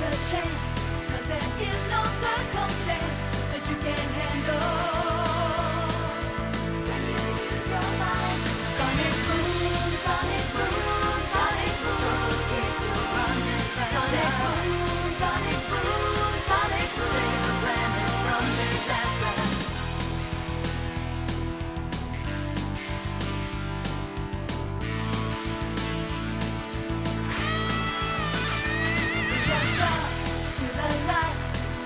a chance, 'cause there is no circumstance that you can't handle when you use your mind. Sonic boom, sonic boom, sonic boom, keeps you running faster. Sonic boom, sonic boom, save the planet from disaster. To the light,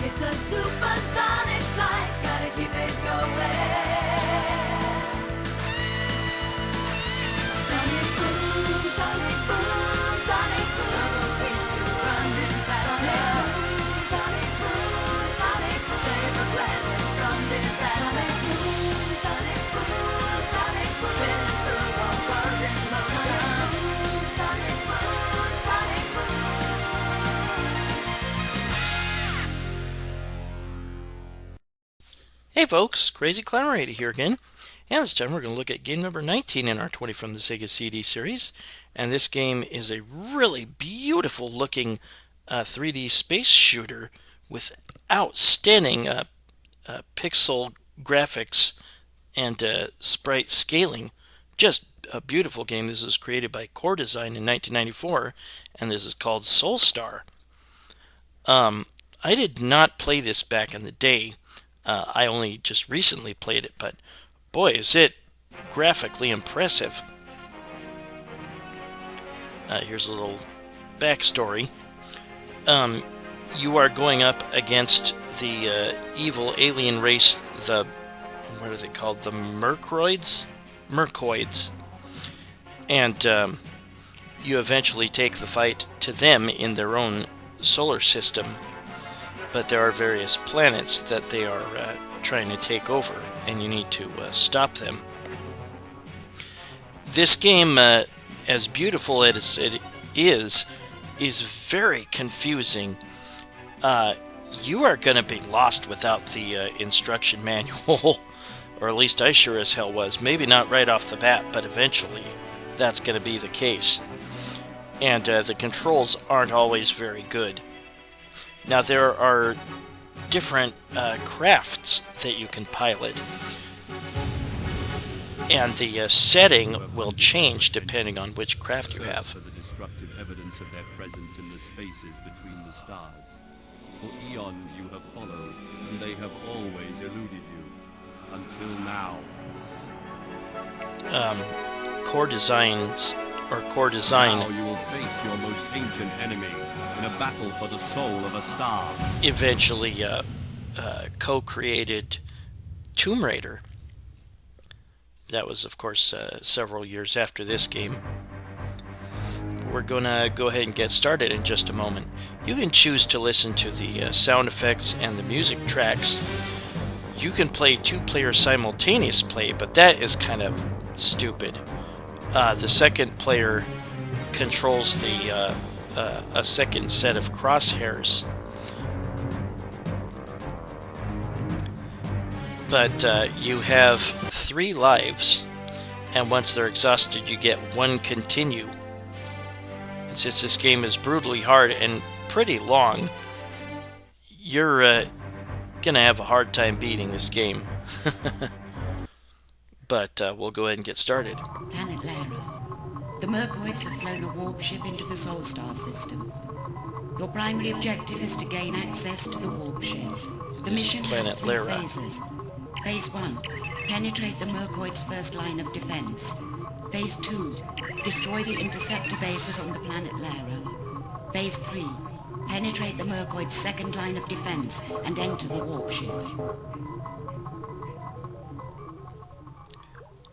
it's a supersonic flight, gotta keep it going. Sonic boom, sonic boom, sonic boom, keeps you running faster. Sonic boom, sonic boom, save the planet from disaster. Sonic boom, sonic boom, spinning through the world in motion. Sonic boom, sonic boom. Hey folks, Crazy Clownerady here again, and this time we're going to look at game number 19 in our 20 from the Sega CD series, and this game is a really beautiful looking 3D space shooter with outstanding pixel graphics and sprite scaling. Just a beautiful game. This was created by Core Design in 1994, and this is called SoulStar. I did not play this back in the day. I only just recently played it, but boy, is it graphically impressive. Here's a little backstory. You are going up against the evil alien race, what are they called? The Myrkoids? Myrkoids. And you eventually take the fight to them in their own solar system. But there are various planets that they are trying to take over, and you need to stop them. This game, as beautiful as it is very confusing. You are going to be lost without the instruction manual, or at least I sure as hell was. Maybe not right off the bat, but eventually that's going to be the case. And the controls aren't always very good. Now, there are different crafts that you can pilot, and the setting will change depending on which craft you have. For the destructive evidence of their presence in the spaces between the stars. For eons you have followed, and they have always eluded you. Until now. Core Design Now you will face your most ancient enemy in a battle for the soul of a star. eventually co-created Tomb Raider. That was, of course, several years after this game. We're going to go ahead and get started in just a moment. You can choose to listen to the sound effects and the music tracks. You can play two-player simultaneous play, but that is kind of stupid. The second player controls a second set of crosshairs. But you have 3 lives, and once they're exhausted, you get 1 continue. And since this game is brutally hard and pretty long, you're gonna have a hard time beating this game. But we'll go ahead and get started. Planet Lara. The Myrkoids have flown a warp ship into the SoulStar system. Your primary objective is to gain access to the warp ship. The This is mission Planet has 3 Lara. phases. Phase 1. Penetrate the Myrkoids' first line of defense. Phase 2. Destroy the interceptor bases on the planet Lara. Phase 3. Penetrate the Myrkoids' second line of defense and enter the warp ship.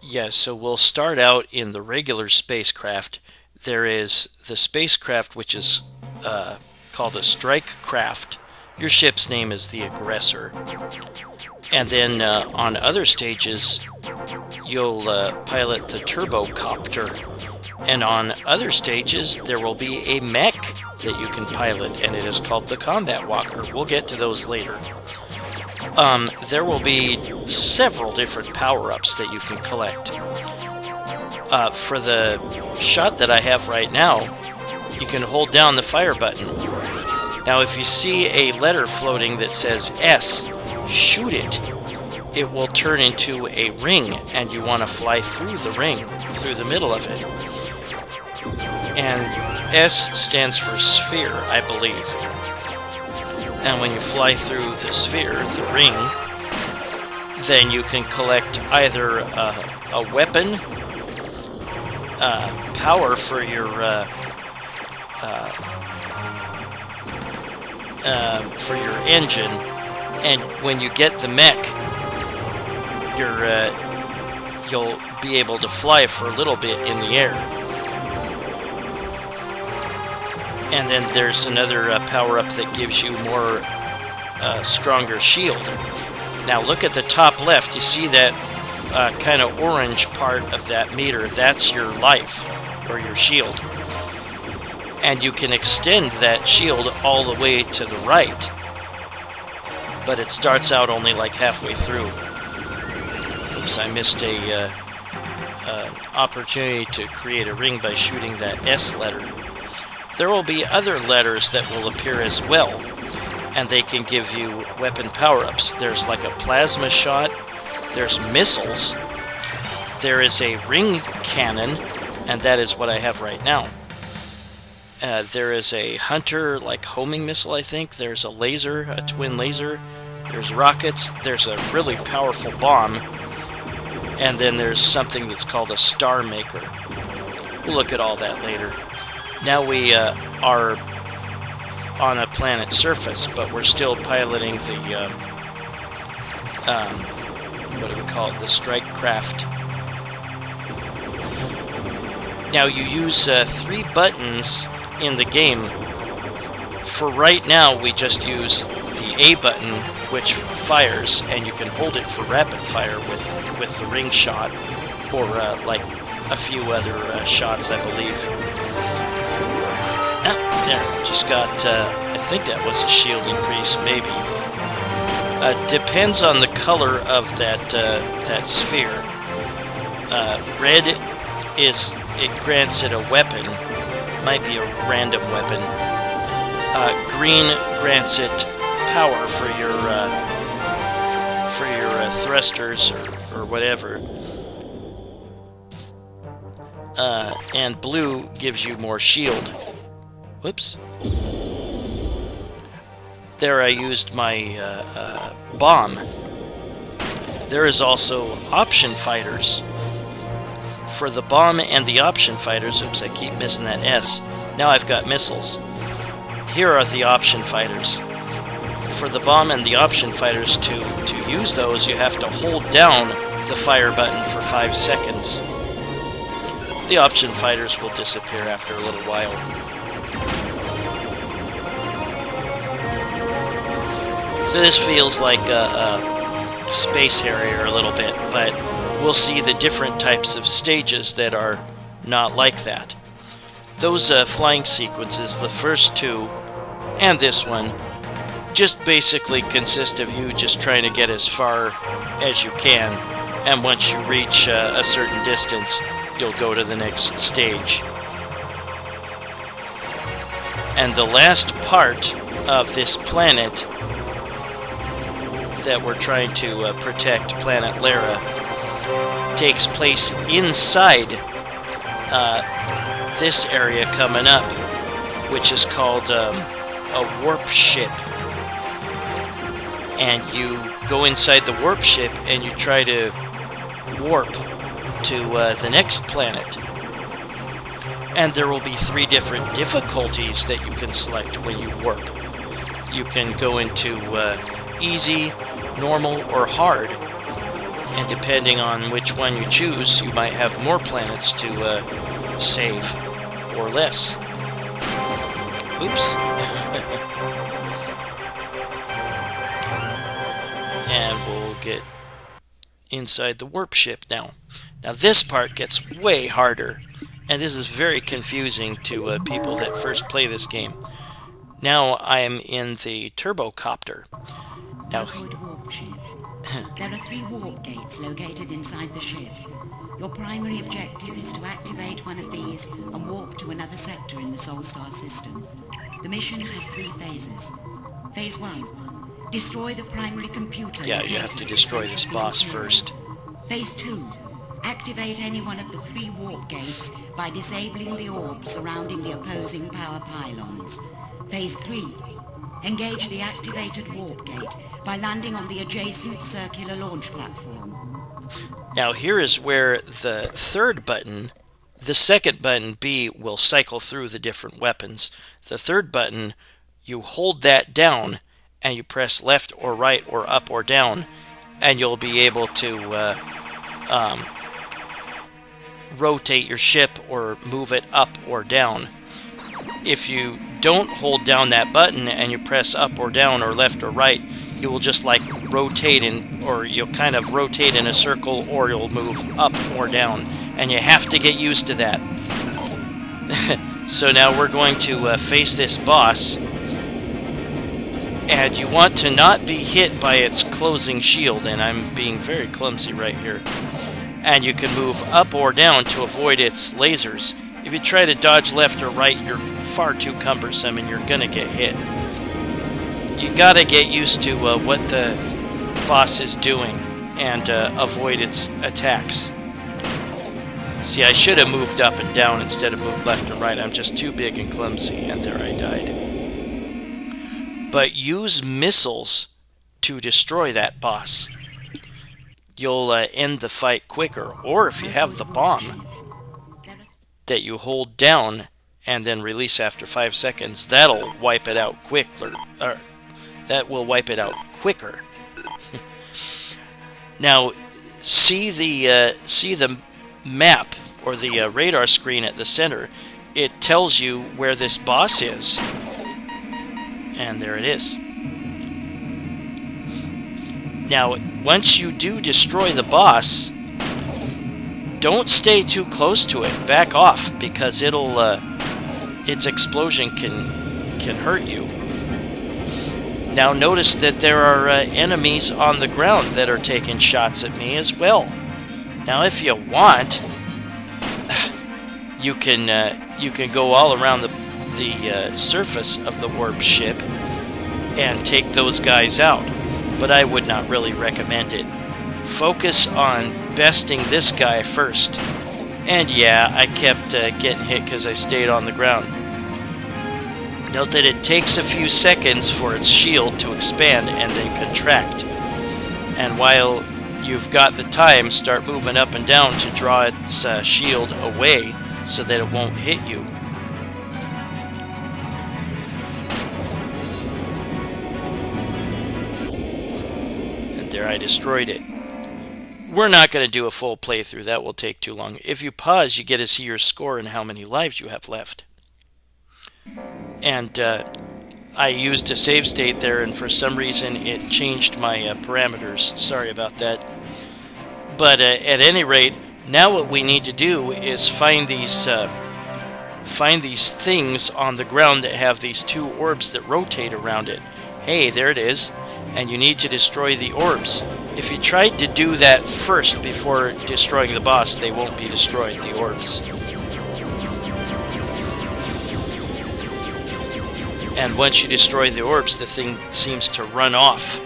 Yeah, so we'll start out in the regular spacecraft. There is the spacecraft, which is called a strike craft. Your ship's name is the Aggressor. And then on other stages, you'll pilot the Turbo Copter. And on other stages, there will be a mech that you can pilot, and it is called the Combat Walker. We'll get to those later. There will be several different power-ups that you can collect. For the shot that I have right now, you can hold down the fire button, Now, if you see a letter floating that says S, shoot it. It will turn into a ring, and you want to fly through the ring, through the middle of it. And S stands for sphere, I believe. And when you fly through the sphere, the ring, then you can collect either a weapon, power for your engine, and when you get the mech, you'll be able to fly for a little bit in the air. And then there's another power-up that gives you more stronger shield. Now look at the top left. You see that kind of orange part of that meter? That's your life, or your shield. And you can extend that shield all the way to the right, but it starts out only like halfway through. Oops, I missed an opportunity to create a ring by shooting that S letter. There will be other letters that will appear as well, and they can give you weapon power-ups. There's like a plasma shot, there's missiles, there is a ring cannon, and that is what I have right now. There is a hunter, like homing missile, I think. There's a laser, a twin laser. There's rockets. There's a really powerful bomb. And then there's something that's called a star maker. We'll look at all that later. Now we are on a planet's surface, but we're still piloting the, what do we call it? The strike craft. Now you use 3 buttons in the game. For right now, we just use the A button, which fires, and you can hold it for rapid fire with the ring shot, or like a few other shots, I believe. There, just got, I think that was a shield increase, maybe. Depends on the color of that sphere. Red is, it grants it a weapon. Might be a random weapon. Green grants it power for your thrusters or whatever. And blue gives you more shield. Whoops. There I used my bomb. There is also option fighters. For the bomb and the option fighters, oops, I keep missing that S. Now I've got missiles. Here are the option fighters. For the bomb and the option fighters, to use those, you have to hold down the fire button for 5 seconds. The option fighters will disappear after a little while. So this feels like a Space Harrier a little bit, but we'll see the different types of stages that are not like that. Those flying sequences, the first 2, and this one, just basically consist of you just trying to get as far as you can, and once you reach a certain distance, you'll go to the next stage. And the last part of this planet that we're trying to protect, Planet Lara, takes place inside this area coming up, which is called a warp ship. And you go inside the warp ship and you try to warp to the next planet. And there will be 3 different difficulties that you can select when you warp. You can go into easy, normal, or hard. And depending on which one you choose, you might have more planets to save, or less. Oops. And we'll get inside the warp ship now. Now this part gets way harder, and this is very confusing to people that first play this game. Now I am in the Turbo Copter. Now, there are 3 warp gates located inside the ship. Your primary objective is to activate one of these and warp to another sector in the SoulStar system. The mission has 3 phases. Phase 1. Destroy the primary computer. Yeah, you have to destroy this boss first. Phase 2. Activate any one of the 3 warp gates by disabling the orbs surrounding the opposing power pylons. Phase 3. Engage the activated warp gate by landing on the adjacent circular launch platform. Now here is where the third button, the second button, B, will cycle through the different weapons. The third button, you hold that down and you press left or right or up or down, and you'll be able to rotate your ship or move it up or down. If you don't hold down that button and you press up or down or left or right, you will just like rotate in, or you'll kind of rotate in a circle, or you'll move up or down, and you have to get used to that. So now we're going to face this boss, and you want to not be hit by its closing shield, and I'm being very clumsy right here. And you can move up or down to avoid its lasers. If you try to dodge left or right, you're far too cumbersome and you're gonna get hit. You gotta get used to what the boss is doing and avoid its attacks. See, I should have moved up and down instead of moved left or right. I'm just too big and clumsy, and there I died. But use missiles to destroy that boss. You'll end the fight quicker. Or if you have the bomb that you hold down and then release after 5 seconds, that'll wipe it out quicker. That will wipe it out quicker. Now, see the map or the radar screen at the center. It tells you where this boss is, and there it is. Now, once you do destroy the boss, don't stay too close to it. Back off, because its explosion can hurt you. Now notice that there are enemies on the ground that are taking shots at me as well. Now, if you want, you can go all around the surface of the warp ship and take those guys out, but I would not really recommend it. Focus on besting this guy first. And yeah, I kept getting hit because I stayed on the ground. Note that it takes a few seconds for its shield to expand and then contract. And while you've got the time, start moving up and down to draw its shield away so that it won't hit you. And there, I destroyed it. We're not going to do a full playthrough. That will take too long. If you pause, you get to see your score and how many lives you have left. And I used a save state there, and for some reason it changed my parameters. Sorry about that. But at any rate, now what we need to do is find these things on the ground that have these 2 orbs that rotate around it. Hey, there it is. And you need to destroy the orbs. If you tried to do that first before destroying the boss, they won't be destroyed, the orbs. And once you destroy the orbs, the thing seems to run off.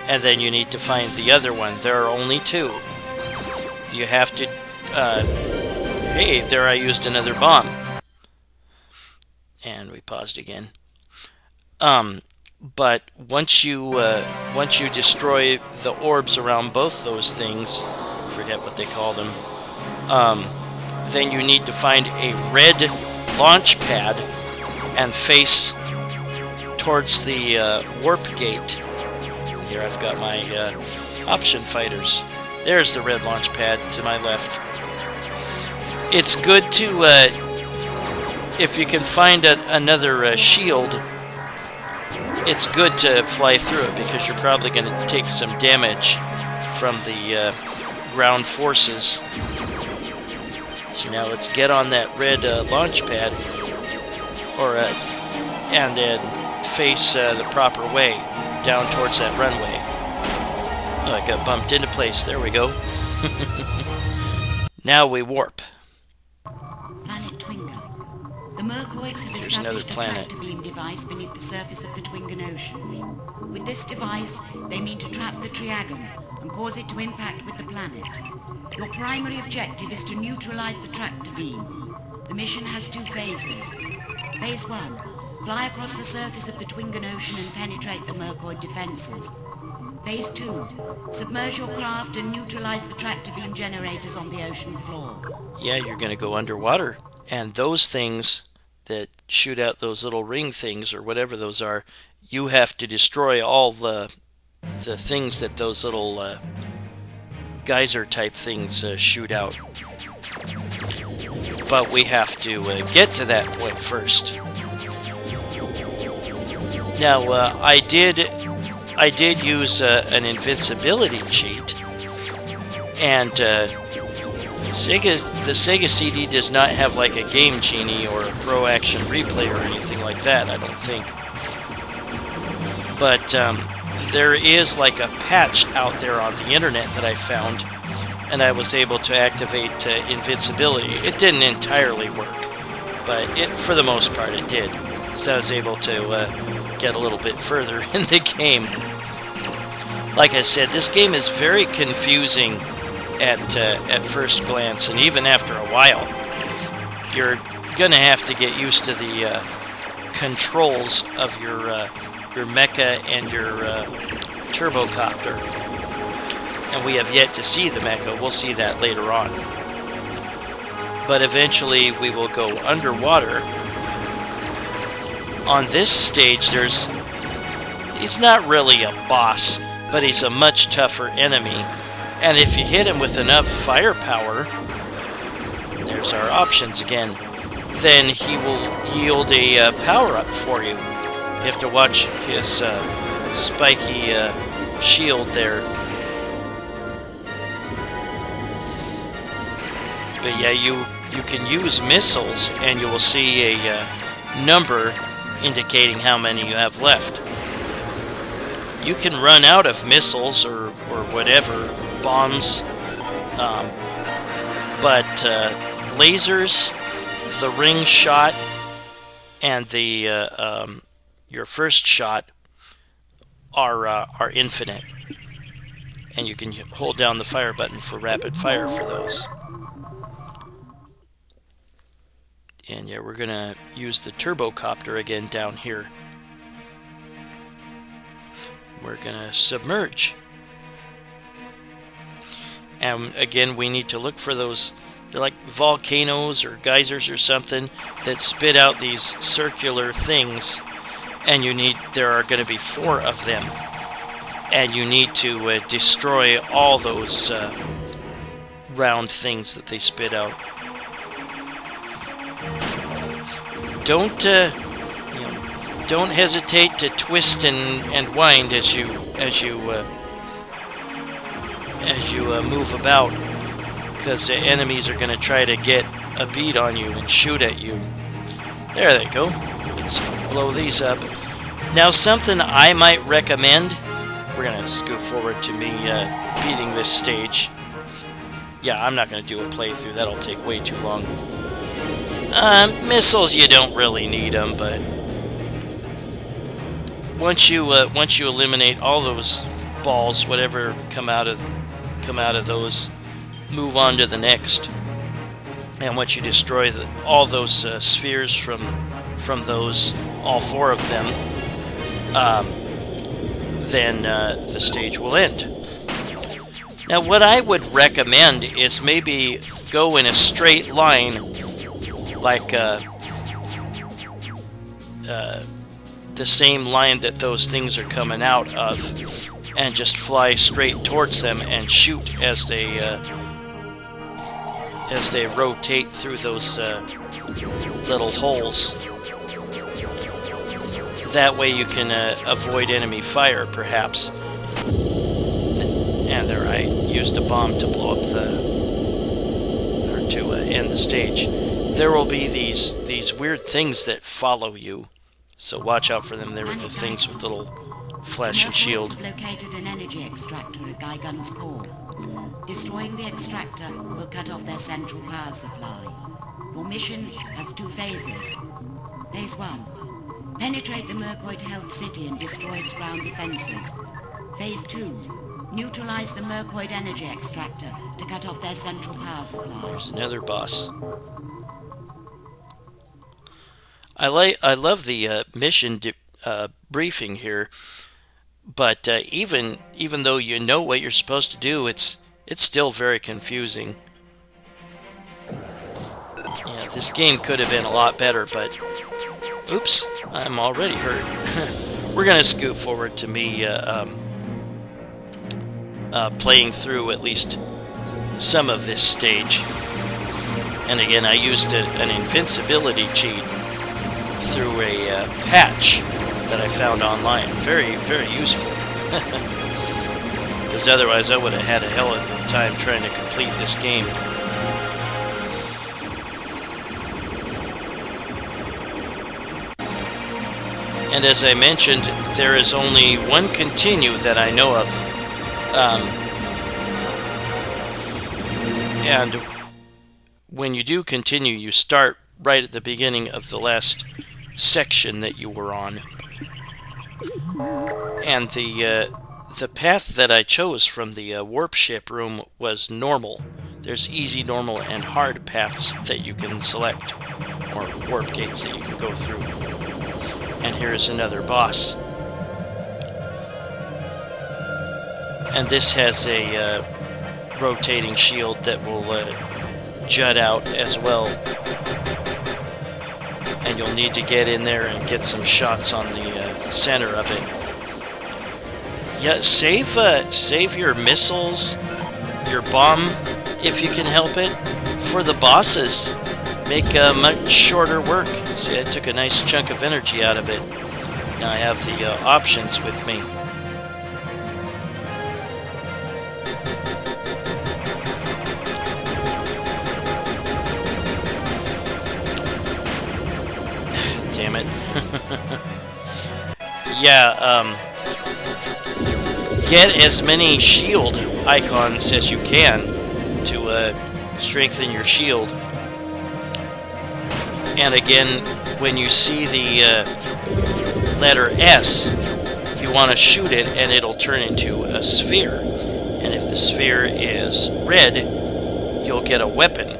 And then you need to find the other one. There are only 2. You have to... hey, there I used another bomb. And we paused again. But once you destroy the orbs around both those things, I forget what they call them, then you need to find a red launch pad and face towards the warp gate. Here I've got my option fighters. There's the red launch pad to my left. It's good to, if you can find another shield, it's good to fly through it, because you're probably going to take some damage from the ground forces. So now let's get on that red launch pad, and then face the proper way down towards that runway. Oh, I got bumped into place. There we go. Now we warp. Planet Twinger. The Myrkoid base have Here's another established a planet. tractor beam device beneath the surface of the Twingan Ocean. With this device, they mean to trap the Triagon and cause it to impact with the planet. Your primary objective is to neutralize the tractor beam. The mission has 2 phases. Phase 1. Fly across the surface of the Twingan Ocean and penetrate the Myrkoid defenses. Phase 2. Submerge your craft and neutralize the tractor beam generators on the ocean floor. Yeah, you're going to go underwater. And those things that shoot out those little ring things, or whatever those are, you have to destroy all the things that those little geyser type things shoot out. But we have to get to that point first. Now, I did use an invincibility cheat, and the Sega CD does not have like a Game Genie or a Pro Action Replay or anything like that, I don't think. But there is like a patch out there on the internet that I found, and I was able to activate invincibility. It didn't entirely work, but for the most part it did. So I was able to get a little bit further in the game. Like I said, this game is very confusing at first glance, and even after a while, you're gonna have to get used to the controls of your mecha and your Turbo Copter. And we have yet to see the mecha. We'll see that later on. But eventually, we will go underwater. On this stage, he's not really a boss, but he's a much tougher enemy. And if you hit him with enough firepower, there's our options again, then he will yield a power-up for you. You have to watch his spiky shield there. But yeah, you can use missiles, and you will see a number indicating how many you have left. You can run out of missiles or whatever, bombs, but lasers, the ring shot, and the your first shot are infinite, and you can hold down the fire button for rapid fire for those. And yeah, we're gonna use the Turbo Copter again down here. We're gonna submerge. And again, we need to look for those, they're like volcanoes or geysers or something that spit out these circular things. And there are going to be 4 of them. And you need to destroy all those round things that they spit out. Don't hesitate to twist and wind as you move about, because the enemies are going to try to get a bead on you and shoot at you. There they go. Let's blow these up. Now, something I might recommend. We're going to scoot forward to me beating this stage. Yeah, I'm not going to do a playthrough. That'll take way too long. Missiles, you don't really need them, but once you eliminate all those balls, whatever come out of those, move on to the next. And once you destroy all those spheres from those, all 4 of them, then the stage will end. Now, what I would recommend is maybe go in a straight line, like the same line that those things are coming out of, and just fly straight towards them and shoot as they rotate through those little holes. That way you can avoid enemy fire, perhaps. And there, I used a bomb to blow up to end the stage. There will be these weird things that follow you, so watch out for them. There are the things with little flesh and shield. The Myrkoids have located an energy extractor at Gaigun's core. Destroying the extractor will cut off their central power supply. Your mission has 2 phases. Phase 1. Penetrate the Myrkoid-held city and destroy its ground defenses. Phase 2. Neutralize the Myrkoid energy extractor to cut off their central power supply. There's another boss. I love the mission briefing here, but even though you know what you're supposed to do, it's still very confusing. Yeah, this game could have been a lot better, but oops, I'm already hurt. We're gonna scoot forward to me playing through at least some of this stage. And again, I used an invincibility cheat through a patch that I found online. Very, very useful. Because otherwise I would have had a hell of a time trying to complete this game. And as I mentioned, there is only one continue that I know of. And when you do continue, you start right at the beginning of the last section that you were on. And the path that I chose from the warp ship room was normal. There's easy, normal, and hard paths that you can select, or warp gates that you can go through. And here's another boss. And this has a rotating shield that will jut out as well. And you'll need to get in there and get some shots on the center of it. Yeah, save your missiles, your bomb, if you can help it, for the bosses. Make much shorter work. See, I took a nice chunk of energy out of it. Now I have the options with me. Damn it. Yeah, get as many shield icons as you can to strengthen your shield. And again, when you see the letter S, you want to shoot it and it'll turn into a sphere. And if the sphere is red, you'll get a weapon.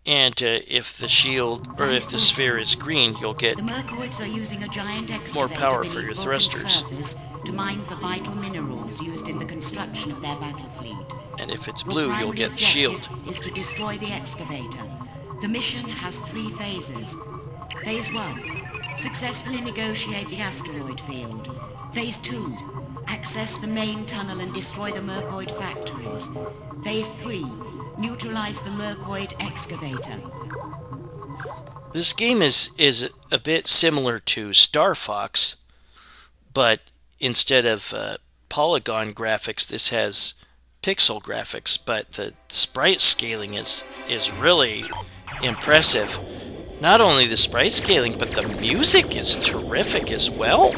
And if the shield, or if the sphere is green, you'll get The Myrkoids are using a giant more excavator power for beneath your Vulcan's thrusters. surface to mine for vital minerals used in the construction of their battle fleet. And if it's Your blue, you'll primary get the shield. objective is to destroy the excavator. The mission has 3 phases. Phase 1. Successfully negotiate the asteroid field. Phase 2. Access the main tunnel and destroy the Myrkoid factories. Phase 3. Neutralize the Myrkoid excavator. This game is a bit similar to Star Fox, but instead of polygon graphics, this has pixel graphics. But the sprite scaling is really impressive. Not only the sprite scaling, but the music is terrific as well.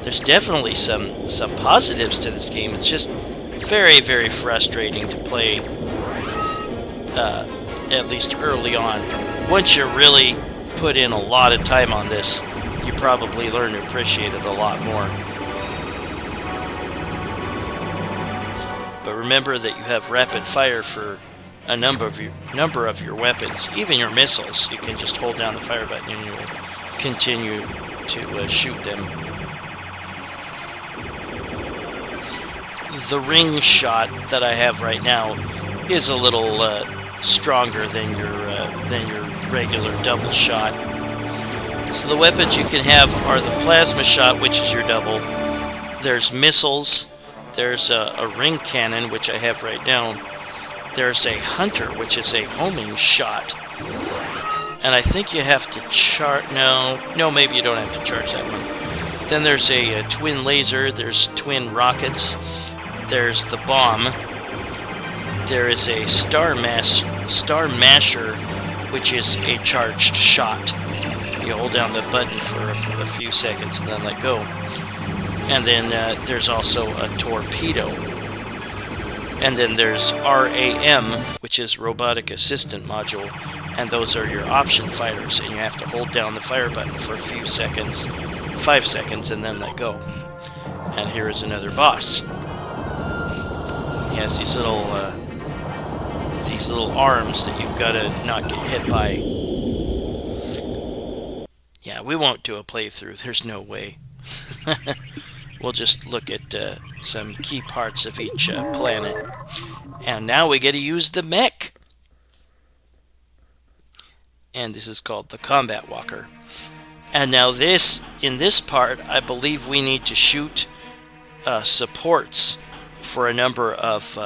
There's definitely some positives to this game. It's just very, very frustrating to play, at least early on. Once you really put in a lot of time on this, you probably learn to appreciate it a lot more. But remember that you have rapid fire for a number of your weapons, even your missiles. You can just hold down the fire button and you'll continue to shoot them. The ring shot that I have right now is a little stronger than your regular double shot. So the weapons you can have are the plasma shot, which is your double. There's missiles. There's a ring cannon, which I have right now. There's a hunter, which is a homing shot. And I think you have to charge... No, maybe you don't have to charge that one. Then there's a twin laser. There's twin rockets. There's the bomb. There is a star masher, which is a charged shot. You hold down the button for a few seconds and then let go. And then there's also a torpedo. And then there's RAM, which is Robotic Assistant Module. and those are your option fighters, and you have to hold down the fire button for a few seconds, 5 seconds, and then let go. And here is another boss. He has these little arms that you've got to not get hit by. Yeah, we won't do a playthrough. There's no way. We'll just look at some key parts of each planet. And now we get to use the mech. And this is called the Combat Walker. And now in this part, I believe we need to shoot supports for a number of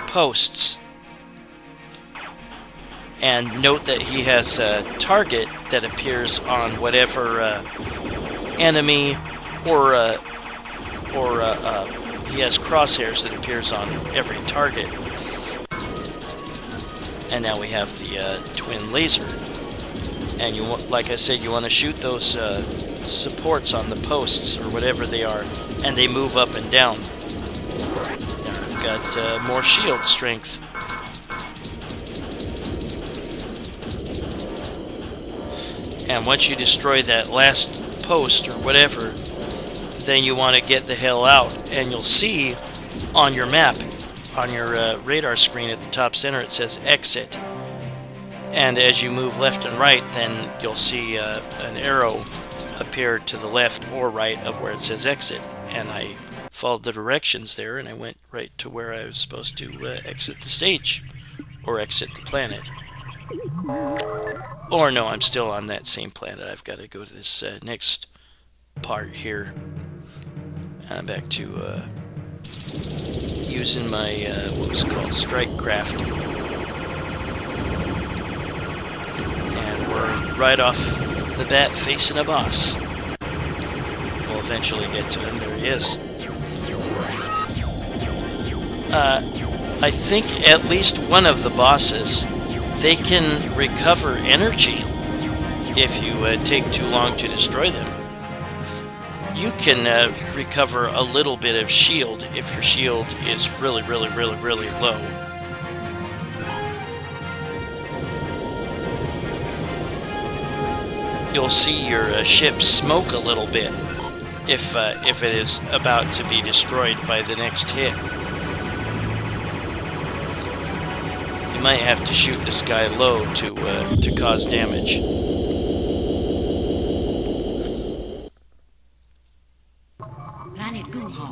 posts. And note that he has a target that appears on whatever enemy, or he has crosshairs that appears on every target. And now we have the twin laser. And you, like I said, you want to shoot those supports on the posts or whatever they are, and they move up and down. Now I've got more shield strength. And once you destroy that last post or whatever, then you want to get the hell out. And you'll see on your map, on your radar screen at the top center, it says exit. And as you move left and right, then you'll see an arrow appear to the left or right of where it says exit. And I followed the directions there, and I went right to where I was supposed to exit the stage, or exit the planet. Or no, I'm still on that same planet. I've got to go to this next part here. I'm back to using my, what was called, strike craft. And we're right off the bat facing a boss. We'll eventually get to him. There he is. I think at least one of the bosses, they can recover energy if you take too long to destroy them. You can recover a little bit of shield if your shield is really low. You'll see your ship smoke a little bit if it is about to be destroyed by the next hit. You might have to shoot this guy low to cause damage. Planet Guha.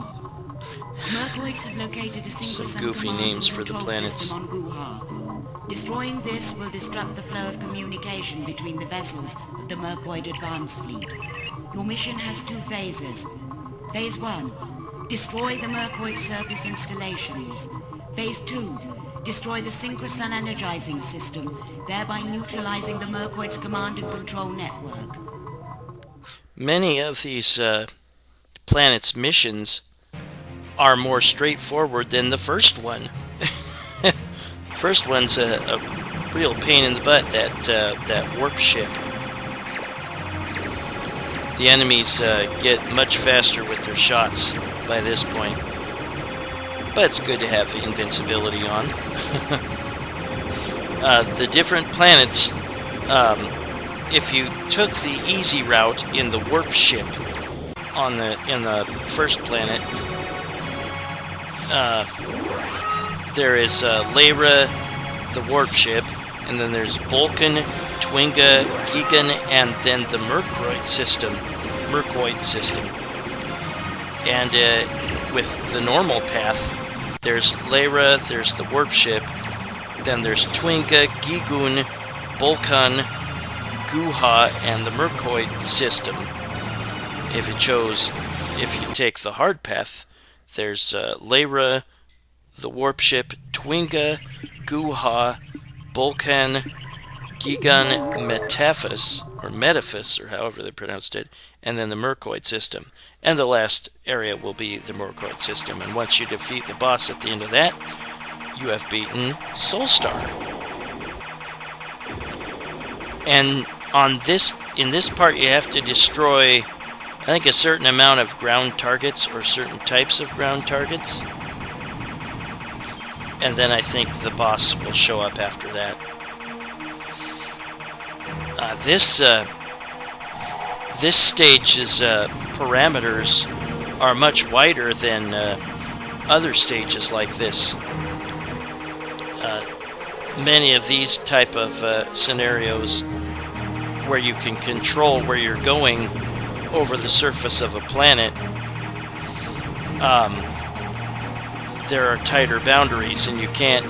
Myrkoids have located a single Some goofy names for the planets. on Guha. Destroying this will disrupt the flow of communication between the vessels of the Myrkoid Advance Fleet. Your mission has 2 phases. Phase 1, destroy the Myrkoid surface installations. Phase 2, destroy the Synchrosun energizing system, thereby neutralizing the Myrkoid's command and control network. Many of these planets' missions are more straightforward than the first one. First one's a real pain in the butt, that warp ship. The enemies get much faster with their shots by this point. But it's good to have invincibility on. The different planets, if you took the easy route in the warp ship in the first planet, there is Lyra, the warp ship, and then there's Vulcan, Twinga, Gigan, and then the Myrkoid system. And with the normal path, there's Lyra, there's the warp ship, then there's Twinga, Gigun, Vulcan, Guha, and the Myrkoid system. If you take the hard path, there's Lyra, the warp ship, Twinga, Guha, Vulcan, Gigan, Metaphys, or however they pronounced it, and then the Myrkoid system. And the last area will be the Myrkoid system. And once you defeat the boss at the end of that, you have beaten SoulStar. And in this part, you have to destroy, I think, a certain amount of ground targets, or certain types of ground targets. And then I think the boss will show up after that. This stage's parameters are much wider than other stages like this. Many of these type of scenarios where you can control where you're going over the surface of a planet, there are tighter boundaries, and you can't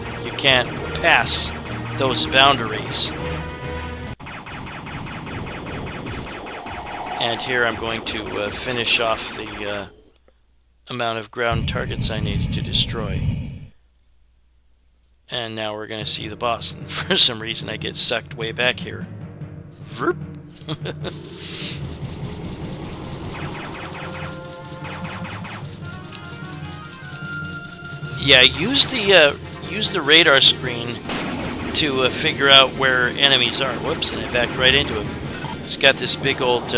pass those boundaries. And here I'm going to finish off the amount of ground targets I needed to destroy. And now we're going to see the boss. And for some reason I get sucked way back here. Vroop. Yeah, use the radar screen to figure out where enemies are. Whoops, and I backed right into him. It's got this big old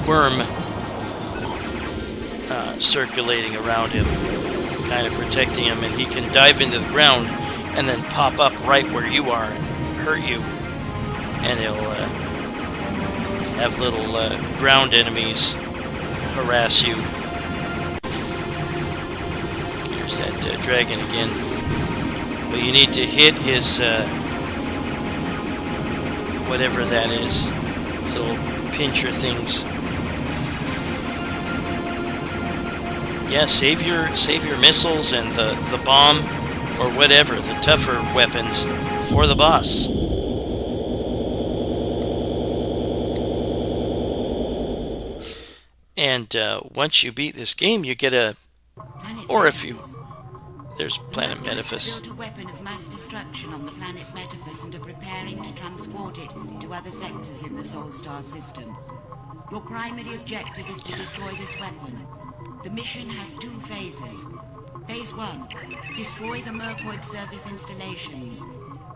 worm circulating around him, kind of protecting him, and he can dive into the ground and then pop up right where you are and hurt you. And he'll have little ground enemies harass you. Here's that dragon again. But you need to hit his whatever that is. These little pincher things. Yeah, save your missiles and the bomb or whatever, the tougher weapons for the boss. And once you beat this game, you get a, or if you, there's Planet Metaphys. Built a weapon of mass destruction on the planet Metaphys and are preparing to transport it to other sectors in the SoulStar system. Your primary objective is to destroy this weapon. The mission has 2 phases. Phase 1, destroy the Myrkoid service installations.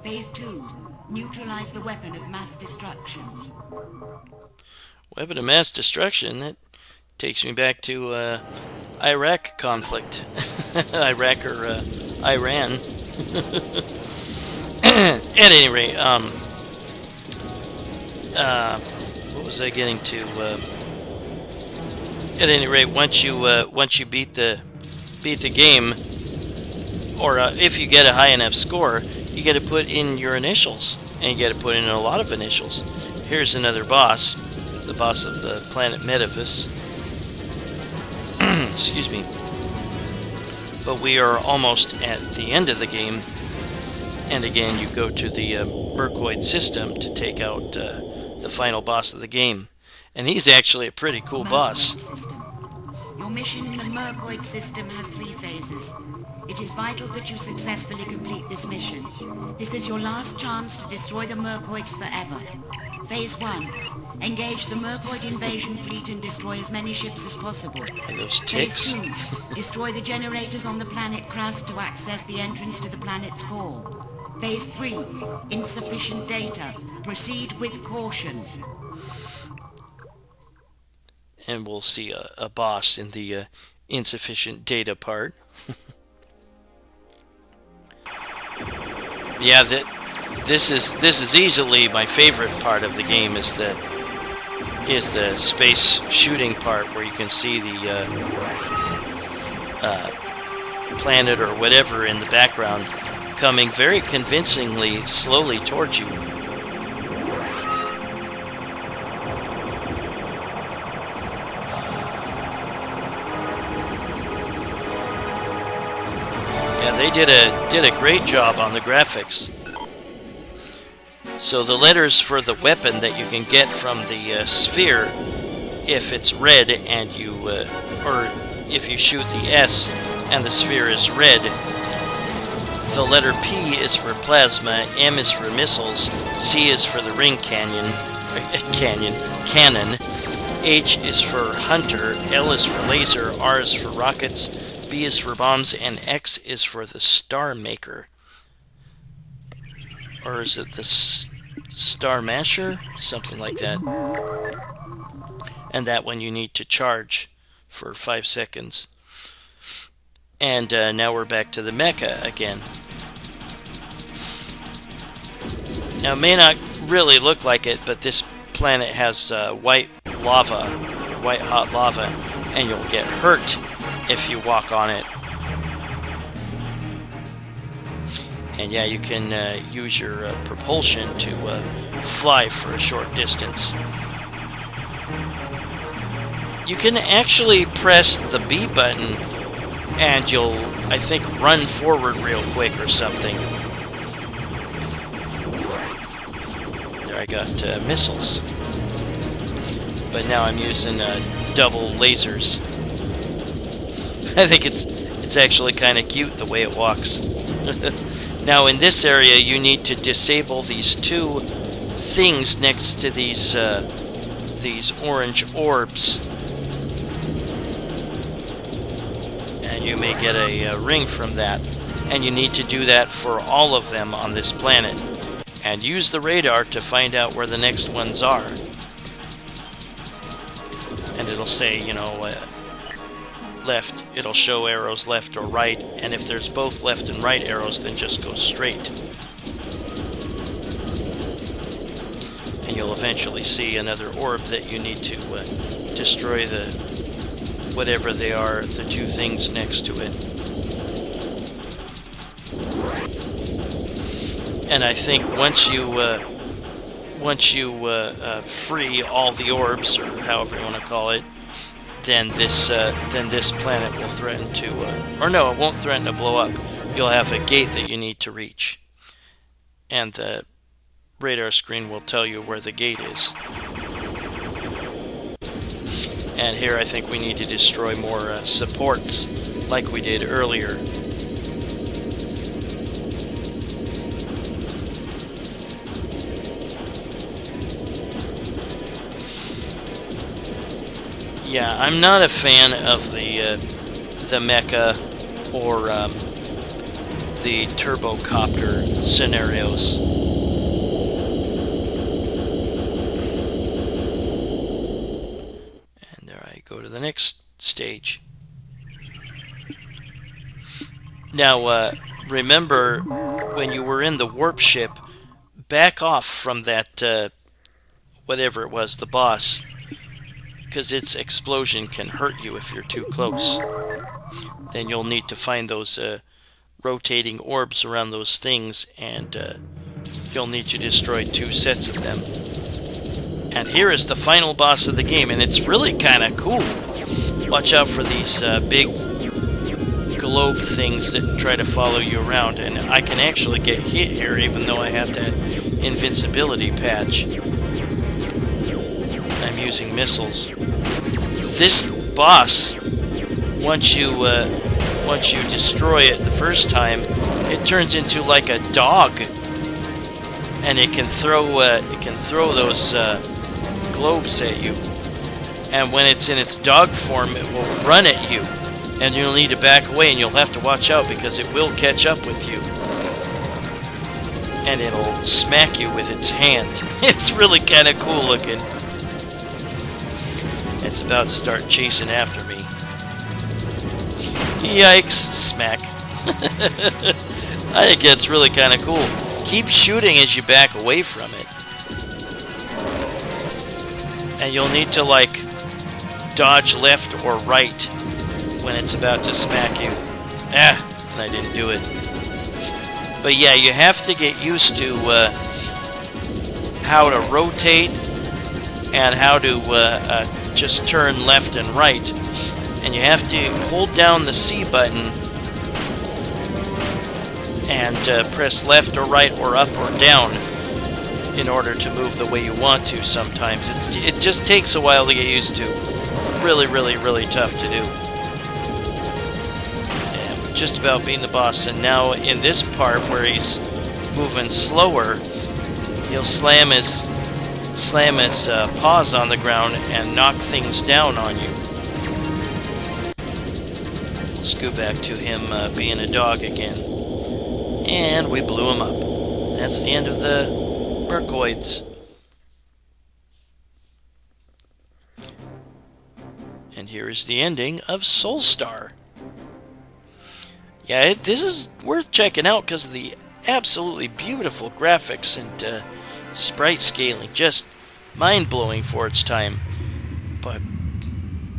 Phase 2, neutralize the weapon of mass destruction. Weapon of mass destruction? That takes me back to Iraq conflict. Iraq or Iran. At any rate, what was I getting to? At any rate, once you beat the game, or if you get a high enough score, you get to put in your initials, and you get to put in a lot of initials. Here's another boss, the boss of the planet Metaphys. Excuse me. But we are almost at the end of the game, and again you go to the Myrkoid system to take out the final boss of the game. And he's actually a pretty cool boss. Your mission in the Myrkoid system has 3 phases. It is vital that you successfully complete this mission. This is your last chance to destroy the Myrkoids forever. Phase 1. Engage the Myrkoid invasion fleet and destroy as many ships as possible. And those ticks. Phase 2. Destroy the generators on the planet crust to access the entrance to the planet's core. Phase 3. Insufficient data. Proceed with caution. And we'll see a boss in the insufficient data part. Yeah, this is easily my favorite part of the game. Is the space shooting part where you can see the planet or whatever in the background coming very convincingly slowly towards you. Yeah, they did a great job on the graphics. So the letters for the weapon that you can get from the sphere, if it's red and you, or if you shoot the S and the sphere is red, the letter P is for plasma, M is for missiles, C is for the ring cannon, H is for hunter, L is for laser, R is for rockets, B is for bombs, and X is for the Star Maker. Or is it the Star Masher? Something like that. And that one you need to charge for 5 seconds. And now we're back to the mecha again. Now, it may not really look like it, but this planet has white lava, white hot lava, and you'll get hurt if you walk on it. And yeah, you can use your propulsion to fly for a short distance. You can actually press the B button and you'll, I think, run forward real quick or something. There, I got missiles. But now I'm using double lasers. I think it's actually kind of cute the way it walks. Now in this area you need to disable these two things next to these orange orbs. And you may get a ring from that. And you need to do that for all of them on this planet. And use the radar to find out where the next ones are. And it'll say, you know, left. It'll show arrows left or right, and if there's both left and right arrows, then just go straight. And you'll eventually see another orb that you need to destroy the whatever they are, the two things next to it. And I think once you free all the orbs, or however you want to call it, then this planet will threaten to, or no, it won't threaten to blow up. You'll have a gate that you need to reach, and the radar screen will tell you where the gate is. And here I think we need to destroy more supports, like we did earlier. Yeah, I'm not a fan of the mecha or the Turbo Copter scenarios. And there I go to the next stage. Now, remember when you were in the warp ship, back off from that whatever it was, the boss. Because its explosion can hurt you if you're too close. Then you'll need to find those rotating orbs around those things, and you'll need to destroy 2 sets of them. And here is the final boss of the game, and it's really kind of cool. Watch out for these big globe things that try to follow you around, and I can actually get hit here even though I have that invincibility patch. I'm using missiles. This boss, once you destroy it the first time, it turns into like a dog, and it can throw those globes at you. And when it's in its dog form, it will run at you, and you'll need to back away, and you'll have to watch out because it will catch up with you. And it'll smack you with its hand. It's really kind of cool looking. It's about to start chasing after me. Yikes, smack. I think that's really kind of cool. Keep shooting as you back away from it. And you'll need to, like, dodge left or right when it's about to smack you. Ah, and I didn't do it. But yeah, you have to get used to how to rotate and how to just turn left and right. And you have to hold down the C button and press left or right or up or down in order to move the way you want to sometimes. It just takes a while to get used to. Really, really, really tough to do. And we're just about beating the boss, and now in this part where he's moving slower, he'll slam his paws on the ground and knock things down on you. Let's go back to him being a dog again. And we blew him up. That's the end of the Myrkoids. And here is the ending of SoulStar. Yeah, this is worth checking out because of the absolutely beautiful graphics and sprite scaling, just mind-blowing for its time. But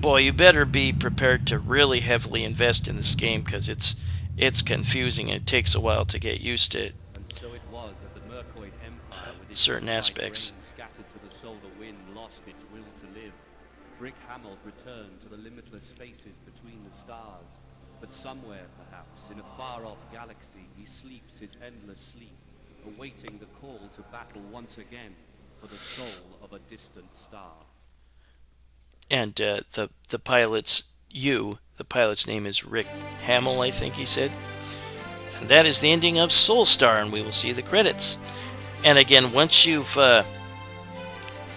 boy, you better be prepared to really heavily invest in this game, because it's confusing and it takes a while to get used to it. And so it was that the Myrkoid Empire, with its Certain midnight aspects. rain scattered to the solar wind, lost its will to live. Brick Hamill returned to the limitless spaces between the stars. But somewhere, perhaps, in a far-off galaxy, he sleeps his endless sleep, awaiting the call to battle once again for the soul of a distant star. And the pilot's name is Rick Hamill, I think he said. And that is the ending of SoulStar, and we will see the credits. And again, once you've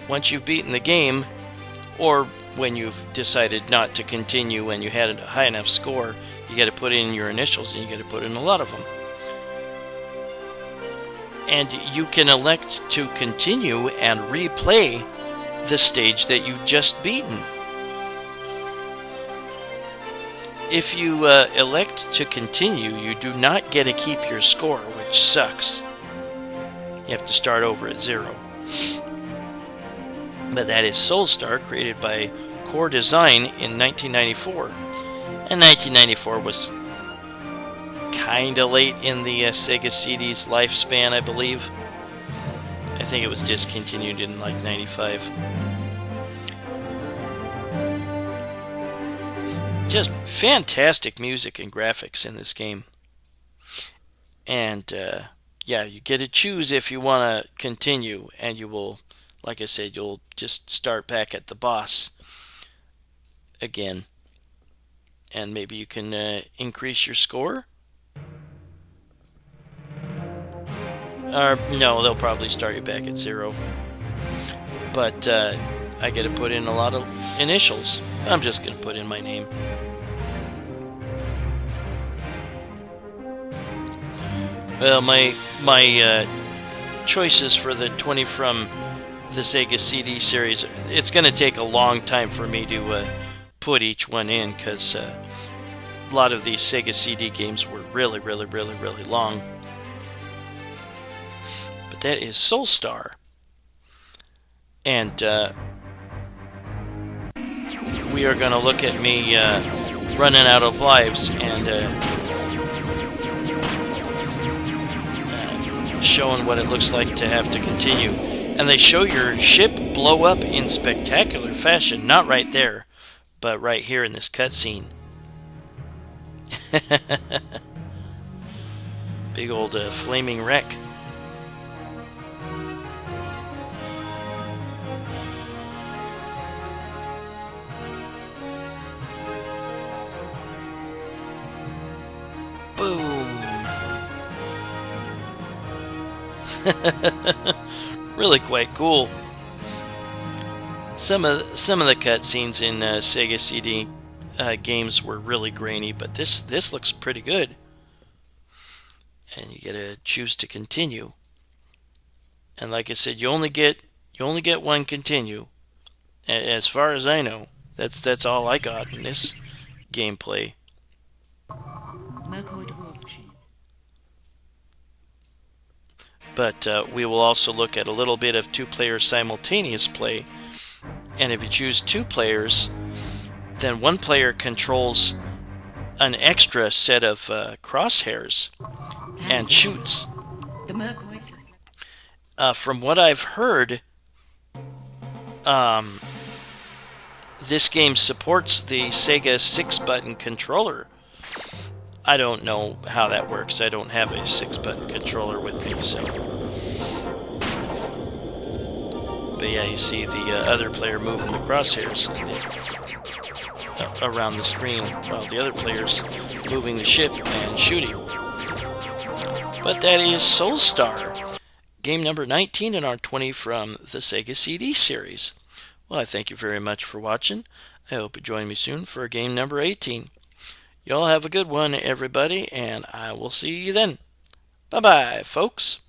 beaten the game, or when you've decided not to continue and you had a high enough score, you got to put in your initials, and you got to put in a lot of them. And you can elect to continue and replay the stage that you just beaten. If you elect to continue, you do not get to keep your score, which sucks. You have to start over at 0. But that is SoulStar, created by Core Design in 1994. And 1994 was kinda late in the Sega CD's lifespan, I believe. I think it was discontinued in like 95. Just fantastic music and graphics in this game. And yeah, you get to choose if you want to continue, and you will, like I said, you'll just start back at the boss again. And maybe you can increase your score? Or no, they'll probably start you back at 0. But I get to put in a lot of initials. I'm just going to put in my name. Well, my choices for the 20 from the Sega CD series, it's going to take a long time for me to put each one in, because a lot of these Sega CD games were really long. But that is SoulStar. And we are going to look at me running out of lives and showing what it looks like to have to continue. And they show your ship blow up in spectacular fashion. Not right there, but right here in this cutscene. Big old flaming wreck. Boom. Really quite cool. Some of the cutscenes in Sega CD games were really grainy, but this looks pretty good. And you get to choose to continue. And like I said, you only get one continue. As far as I know, that's all I got in this gameplay. Myrkoid warp-ship. But we will also look at a little bit of 2-player simultaneous play. And if you choose 2 players, then 1 player controls an extra set of crosshairs and shoots. The Myrkoids. From what I've heard, this game supports the Sega 6-button controller. I don't know how that works. I don't have a 6-button controller with me, so. But yeah, you see the other player moving the crosshairs around the screen, while the other player's moving the ship and shooting. But that is SoulStar, game number 19 in our 20 from the Sega CD series. Well, I thank you very much for watching. I hope you join me soon for game number 18. Y'all have a good one, everybody, and I will see you then. Bye-bye, folks.